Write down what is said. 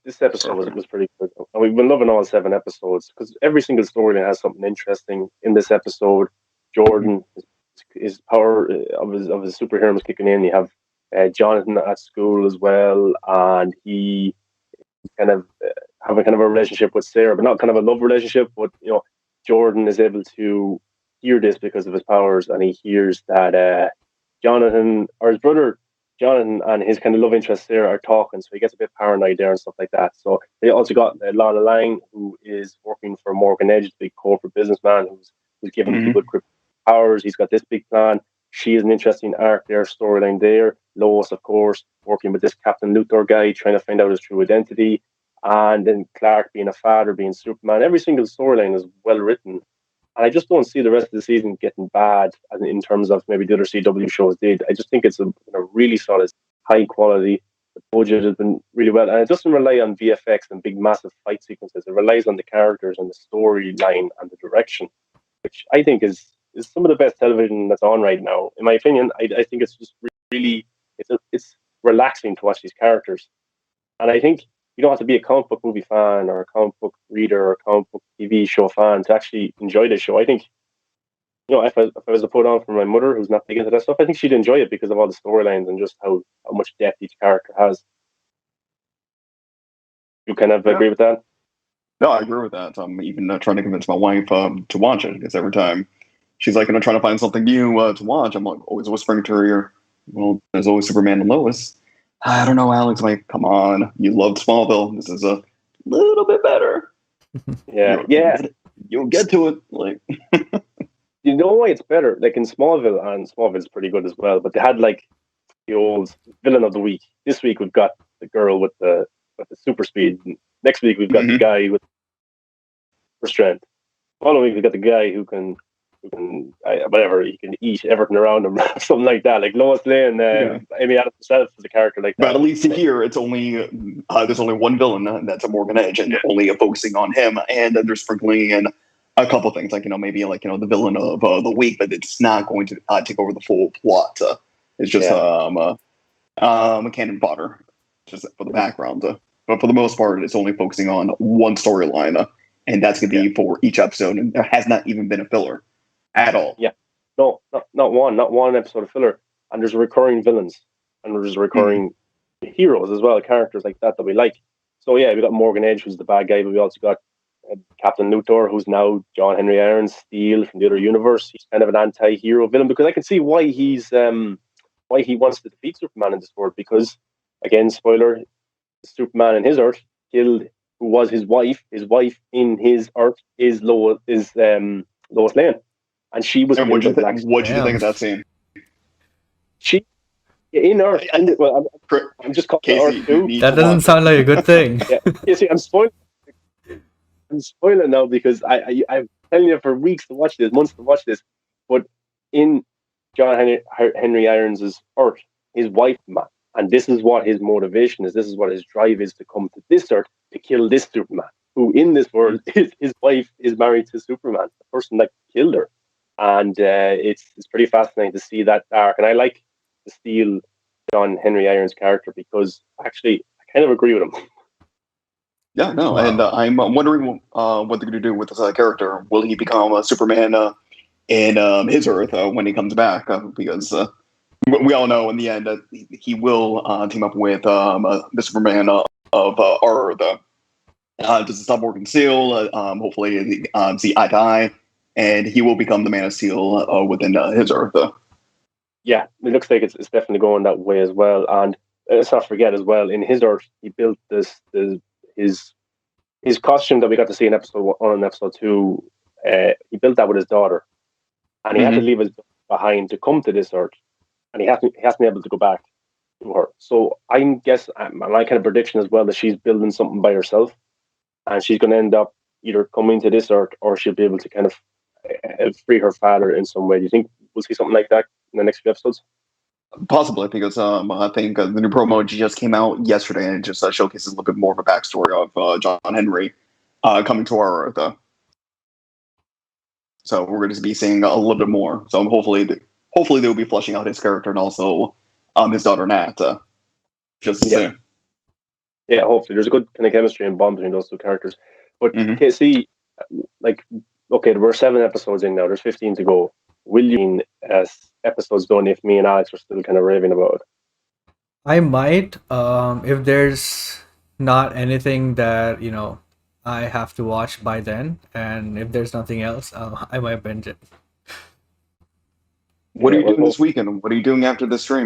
This episode was pretty good, and we've been loving all 7 episodes because every single storyline has something interesting. In this episode, Jordan, his power of his superhero is kicking in. You have Jonathan at school as well, and he kind of having kind of a relationship with Sarah, but not kind of a love relationship. But Jordan is able to hear this because of his powers, and he hears that Jonathan or his brother Jonathan and his kind of love interest Sarah are talking, so he gets a bit paranoid there and stuff like that. So they also got Lana Lang, who is working for Morgan Edge, the big corporate businessman who's giving people Mm-hmm. powers. He's got this big plan. She is an interesting arc there, storyline there. Lois, of course, working with this Captain Luthor guy, trying to find out his true identity. And then Clark being a father, being Superman. Every single storyline is well written. And I just don't see the rest of the season getting bad in terms of maybe the other CW shows did. I just think it's a really solid, high quality. The budget has been really well. And it doesn't rely on VFX and big, massive fight sequences. It relies on the characters and the storyline and the direction, which I think is some of the best television that's on right now. In my opinion, I think it's just really it's relaxing to watch these characters, and I think you don't have to be a comic book movie fan or a comic book reader or a comic book TV show fan to actually enjoy this show. I think if I was to put on for my mother who's not big into that stuff, I think she'd enjoy it because of all the storylines and just how much depth each character has. You kind of Yeah. agree with that? No, I agree with that. I'm even trying to convince my wife to watch it because every time she's like, trying to find something new to watch, I'm like always whispering to her ear, well, there's always Superman and Lois. I don't know, Alex. I'm like, come on, you loved Smallville. This is a little bit better. Yeah, yeah. You'll get to it. Like, You know why it's better? Like in Smallville, and Smallville's pretty good as well. But they had like the old villain of the week. This week we've got the girl with the super speed. Next week we've got the mhm. guy with for strength. Following week we've got the guy whatever he can eat everything around him, something like that. Like Lois Lane, Yeah. Amy Adams herself is a character like But that. at least here, it's only there's only one villain, and that's a Morgan Edge, and only focusing on him. And they're sprinkling in a couple things, like maybe like the villain of the week, but it's not going to take over the full plot. It's just Yeah, cannon fodder, just for the background. But for the most part, it's only focusing on one storyline, and that's going to yeah, be for each episode. And there has not even been a filler at all. yeah. No, not one episode of filler. And there's recurring villains, and there's Mhm. recurring heroes as well, characters like that we like. So yeah, we got Morgan Edge, who's the bad guy, but we also got Captain Luthor, who's now John Henry Irons, Steel from the other universe. He's kind of an anti-hero villain because I can see why he wants to defeat Superman in this world. Because again, spoiler: Superman in his Earth killed who was his wife. His wife in his Earth is Lois Lane, and she was And killed by Black. what did you think Damn. of that scene? She in Earth. I'm just calling it Casey, Earth you too. need That to doesn't watch sound like a good thing. Yeah, you see, I'm spoiling now because I'm telling you for weeks to watch this, months to watch this. But in Henry Irons' Earth, his wife, man, and this is what his motivation is. This is what his drive is to come to this Earth to kill this Superman, who in this world is his wife is married to Superman, the person that killed her. And it's pretty fascinating to see that arc. And I like to steal John Henry Irons' character because actually I kind of agree with him. Yeah, no, Wow. and I'm wondering what they're going to do with this character. Will he become a Superman in his Earth when he comes back? Because we all know in the end that he will team up with the Superman of our Earth. Does stop working Steel? Hopefully, see eye to eye, and he will become the Man of Steel within his Earth. Yeah, it looks like it's definitely going that way as well. And let's not forget as well, in his Earth, he built his his costume that we got to see in episode 1 and episode 2. He built that with his daughter, and he had to Mhm. leave his daughter behind to come to this Earth, and he hasn't been able to go back to her. So I'm guess my kind of prediction as well that she's building something by herself, and she's going to end up either coming to this Earth or she'll be able to kind of free her father in some way. Do you think we'll see something like that in the next few episodes? Possibly, because I think the new promo just came out yesterday, and it just showcases a little bit more of a backstory of John Henry coming to our Earth. So we're going to be seeing a little bit more. So hopefully they'll be fleshing out his character and also his daughter Nat. Just to Yeah. say. Yeah, hopefully there's a good kind of chemistry and bond between those two characters. But Hmm. see, like, okay, we're 7 episodes in now. There's 15 to go. Will you, as episodes done, if me and Alex are still kind of raving about it? I might, if there's not anything that I have to watch by then, and if there's nothing else, I might binge it. What are Yeah, you well, doing this weekend? What are you doing after the stream?